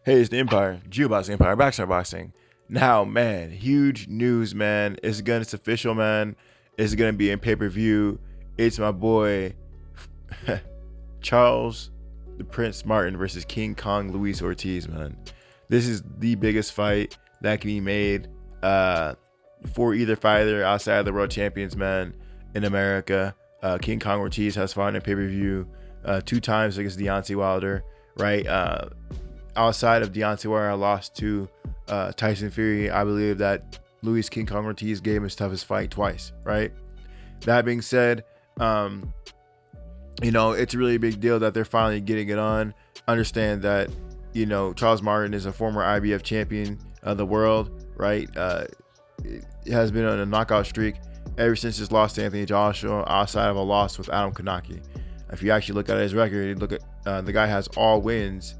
Hey, it's the Empire, Geobox Empire, Backstar Boxing. Now, man, huge news, man. It's official, man. It's gonna be in pay-per-view. It's my boy Charles the Prince Martin versus King Kong Luis Ortiz, man. This is the biggest fight that can be made for either fighter outside of the world champions, man, in America. King Kong Ortiz has fought in pay-per-view 2 times against Deontay Wilder, right? Outside of Deontay Wilder lost to Tyson Fury, I believe that Luis King Kong Ortiz gave him his toughest fight twice, right? That being said, it's a really big deal that they're finally getting it on. Understand that, Charles Martin is a former IBF champion of the world, right? It has been on a knockout streak ever since his loss to Anthony Joshua, outside of a loss with Adam Kanaki. If you actually look at his record, you look at the guy has all wins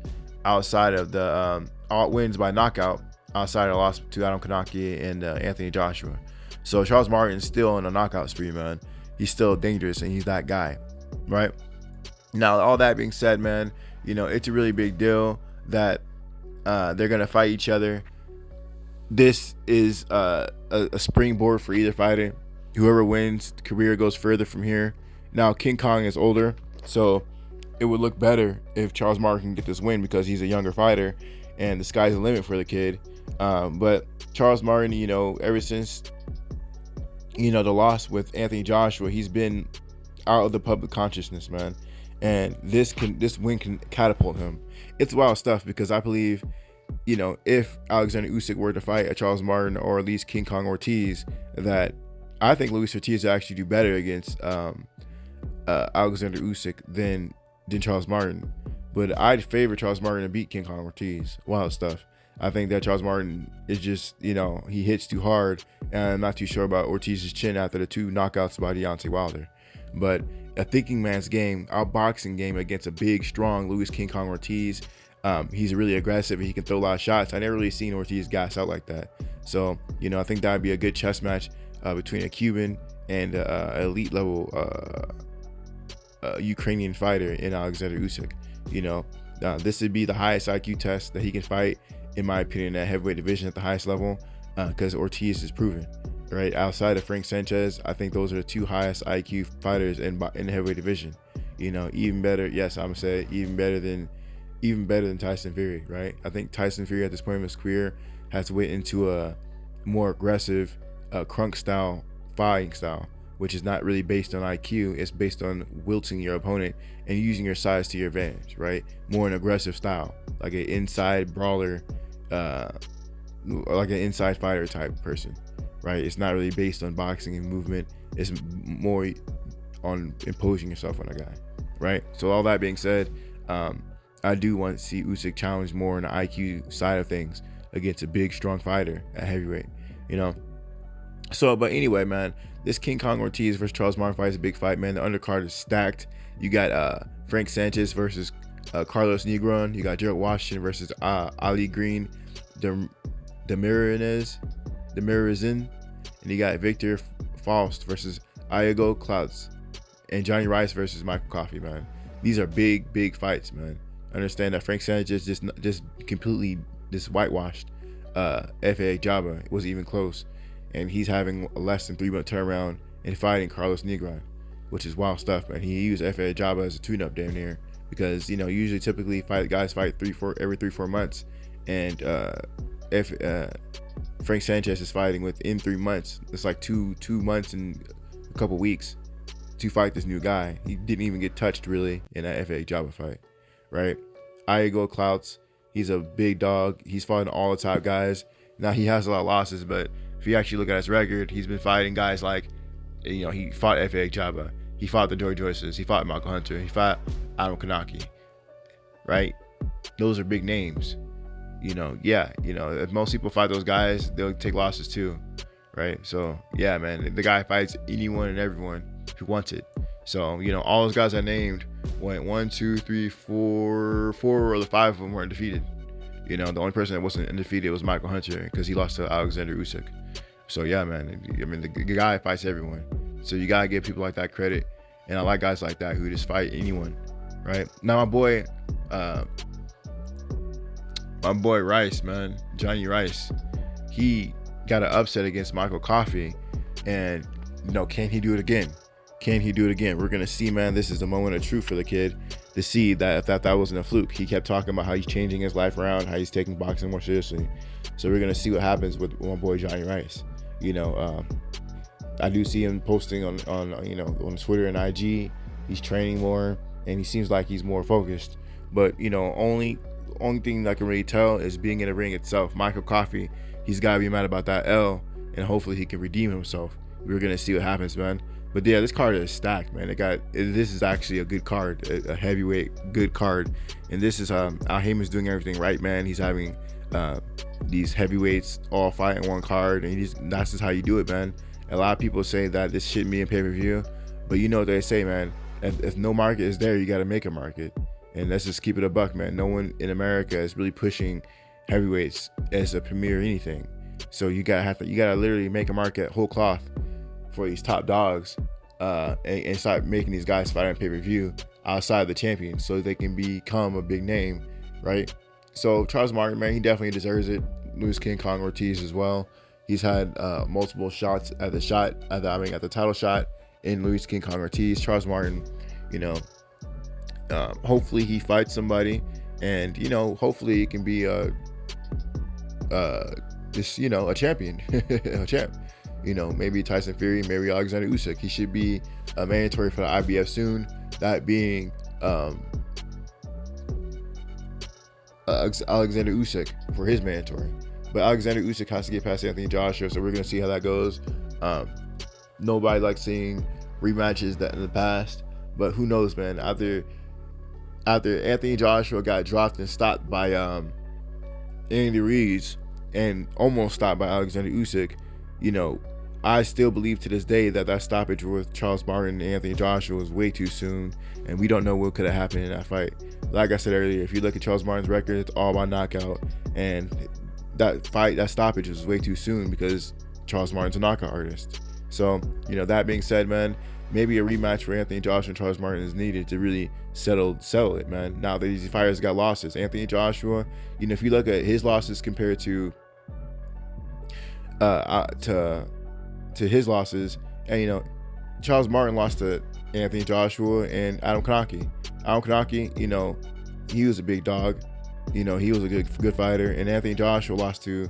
outside of the all wins by knockout outside of the loss to Adam Kanaki and Anthony Joshua. So Charles Martin's still on a knockout spree, man. He's still dangerous and he's that guy, right? Now, all that being said, man, it's a really big deal that they're gonna fight each other. This is a springboard for either fighter. Whoever wins, the career goes further from here. Now, King Kong is older, so it would look better if Charles Martin can get this win because he's a younger fighter and the sky's the limit for the kid. But Charles Martin, ever since, the loss with Anthony Joshua, he's been out of the public consciousness, man. And this win can catapult him. It's wild stuff because I believe, if Alexander Usyk were to fight a Charles Martin or at least King Kong Ortiz, that I think Luis Ortiz would actually do better against Alexander Usyk than Charles Martin. But I'd favor Charles Martin to beat King Kong Ortiz. Wild stuff. I think that Charles Martin is just, he hits too hard, and I'm not too sure about Ortiz's chin after the 2 knockouts by Deontay Wilder. But a thinking man's game, our boxing game against a big, strong Luis King Kong Ortiz. He's really aggressive and he can throw a lot of shots. I never really seen Ortiz gas out like that. So, I think that would be a good chess match between a Cuban and elite level Ukrainian fighter in Alexander Usyk. This would be the highest IQ test that he can fight, in my opinion, at heavyweight division at the highest level, because Ortiz is proven, right? Outside of Frank Sanchez, I think those are the 2 highest IQ fighters in the heavyweight division. Even better. Yes, I'm gonna say even better than Tyson Fury, right? I think Tyson Fury at this point in his career has went into a more aggressive, crunk style fighting style, which is not really based on IQ. It's based on wilting your opponent and using your size to your advantage, right? More an aggressive style, like an inside brawler, like an inside fighter type person, right? It's not really based on boxing and movement. It's more on imposing yourself on a guy, right? So all that being said, I do want to see Usyk challenge more on the IQ side of things against a big, strong fighter at heavyweight, So, but anyway, man, this King Kong Ortiz versus Charles Martin fight is a big fight, man. The undercard is stacked. You got Frank Sanchez versus Carlos Negron. You got Gerald Washington versus Ali Green, Demirizin, and you got Victor Faust versus Iago Clouds, and Johnny Rice versus Michael Coffey, man. These are big fights, man. Understand that Frank Sanchez just completely whitewashed FA Jabba. It wasn't even close. And he's having a less than 3-month turnaround and fighting Carlos Negron, which is wild stuff, man. He used FA Jabba as a tune-up damn near because, usually typically guys fight every 3-4 months. And Frank Sanchez is fighting within 3 months. It's like two months and a couple weeks to fight this new guy. He didn't even get touched really in that FA Jabba fight, right? Iago Clouts, he's a big dog. He's fighting all the top guys. Now he has a lot of losses, but if you actually look at his record, he's been fighting guys like, he fought FA Jabba, he fought the Joy Joyces, he fought Michael Hunter, he fought Adam Kanaki, right? Those are big names. If most people fight those guys, they'll take losses too, right? So yeah, man, the guy fights anyone and everyone who wants it. So all those guys I named went 1, 2, 3, 4 or the 5 of them were undefeated. The only person that wasn't undefeated was Michael Hunter because he lost to Alexander Usyk. So yeah, man, the guy fights everyone. So you gotta give people like that credit, and I like guys like that who just fight anyone, right? Now my boy my boy Rice, man, Johnny Rice, he got an upset against Michael Coffey, and can he do it again? Can he do it again? We're gonna see, man. This is the moment of truth for the kid to see that if that wasn't a fluke. He kept talking about how he's changing his life around, how he's taking boxing more seriously. So we're gonna see what happens with my boy Johnny Rice. I do see him posting on Twitter and IG. He's training more, and he seems like he's more focused. But only thing I can really tell is being in the ring itself. Michael Coffey, he's got to be mad about that L, and hopefully he can redeem himself. We're gonna see what happens, man. But yeah, this card is stacked, man. This is actually a good card, a heavyweight good card, and this is Al Heyman's doing everything right, man. He's having these heavyweights all fight in one card, and that's just how you do it, man. A lot of people say that this shouldn't be in pay-per-view, but you know what they say, man. If no market is there, you got to make a market, and let's just keep it a buck, man. No one in America is really pushing heavyweights as a premier anything, so you gotta literally make a market whole cloth for these top dogs, and start making these guys fight on pay-per-view outside the champion, so they can become a big name, right? So Charles Martin, man, he definitely deserves it. Luis King Kong Ortiz as well. He's had multiple shots at the title shot in Luis King Kong Ortiz. Charles Martin, hopefully he fights somebody, and hopefully it can be a champion, a champ. Maybe Tyson Fury, maybe Alexander Usyk. He should be a mandatory for the IBF soon. That being Alexander Usyk for his mandatory. But Alexander Usyk has to get past Anthony Joshua, so we're going to see how that goes. Nobody likes seeing rematches that in the past, but who knows, man. After Anthony Joshua got dropped and stopped by Andy Ruiz and almost stopped by Alexander Usyk, I still believe to this day that stoppage with Charles Martin and Anthony Joshua was way too soon, and we don't know what could have happened in that fight. Like I said earlier, if you look at Charles Martin's record, it's all by knockout, and that stoppage was way too soon because Charles Martin's a knockout artist. So, that being said, man, maybe a rematch for Anthony Joshua and Charles Martin is needed to really settle it, man. Now that these fighters got losses, Anthony Joshua, if you look at his losses compared to his losses, and Charles Martin lost to Anthony Joshua and Adam Konaki. Adam Konaki, he was a big dog. He was a good fighter, and Anthony Joshua lost to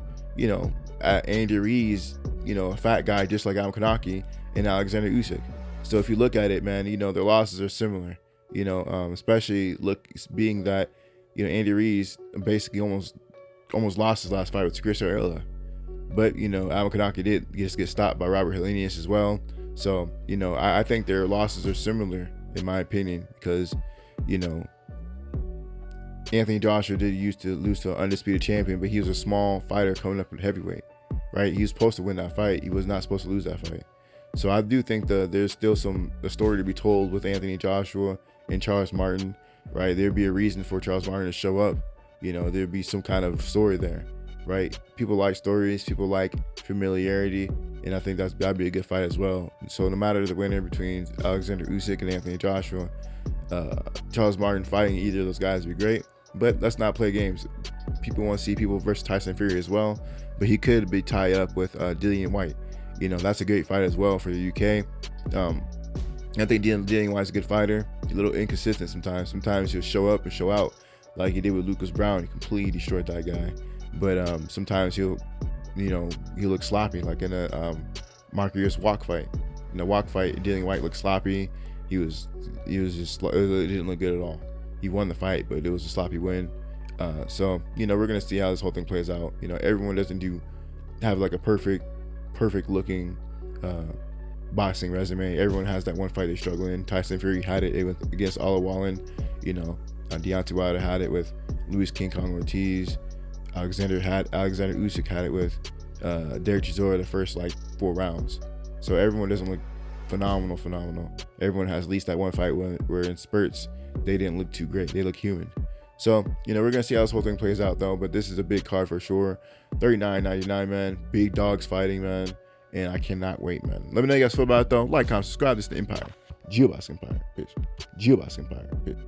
Andy Ruiz, a fat guy just like Adam Konaki, and Alexander Usyk. So if you look at it, man, their losses are similar. Especially being that Andy Ruiz basically almost lost his last fight with Chris Arella. But, Adam Konaki did just get stopped by Robert Helenius as well. So, I think their losses are similar, in my opinion, because, Anthony Joshua did used to lose to an undisputed champion, but he was a small fighter coming up at heavyweight, right? He was supposed to win that fight. He was not supposed to lose that fight. So I do think that there's still a story to be told with Anthony Joshua and Charles Martin, right? There'd be a reason for Charles Martin to show up. There'd be some kind of story there. Right, people like stories, people like familiarity, and I think that'd be a good fight as well. So no matter the winner between Alexander Usyk and Anthony Joshua, Charles Martin fighting either of those guys would be great. But let's not play games. People want to see people versus Tyson Fury as well, but he could be tied up with Dillian White. That's a great fight as well for the UK. I think Dillian White's a good fighter. He's a little inconsistent sometimes. Sometimes he'll show up and show out, like he did with Lucas Brown. He completely destroyed that guy. But sometimes he'll look sloppy, like in a Marcus walk fight. In the walk fight, Dillian White looked sloppy. It didn't look good at all. He won the fight, but it was a sloppy win. So we're gonna see how this whole thing plays out. Everyone doesn't have like a perfect looking boxing resume. Everyone has that one fight they struggle in. Tyson Fury had it against Ola Wallin. Deontay Wilder had it with Luis King Kong Ortiz. Alexander Usyk had it with Derek Chisora the first 4 rounds. So everyone doesn't look phenomenal. Everyone has at least that one fight where in spurts they didn't look too great. They look human. So we're gonna see how this whole thing plays out though. But this is a big card for sure. $39.99, man. Big dogs fighting, man. And I cannot wait, man. Let me know you guys feel about it though. Like, comment, subscribe. This is the Empire. GeoBox Empire. Bitch. GeoBox Empire. Bitch.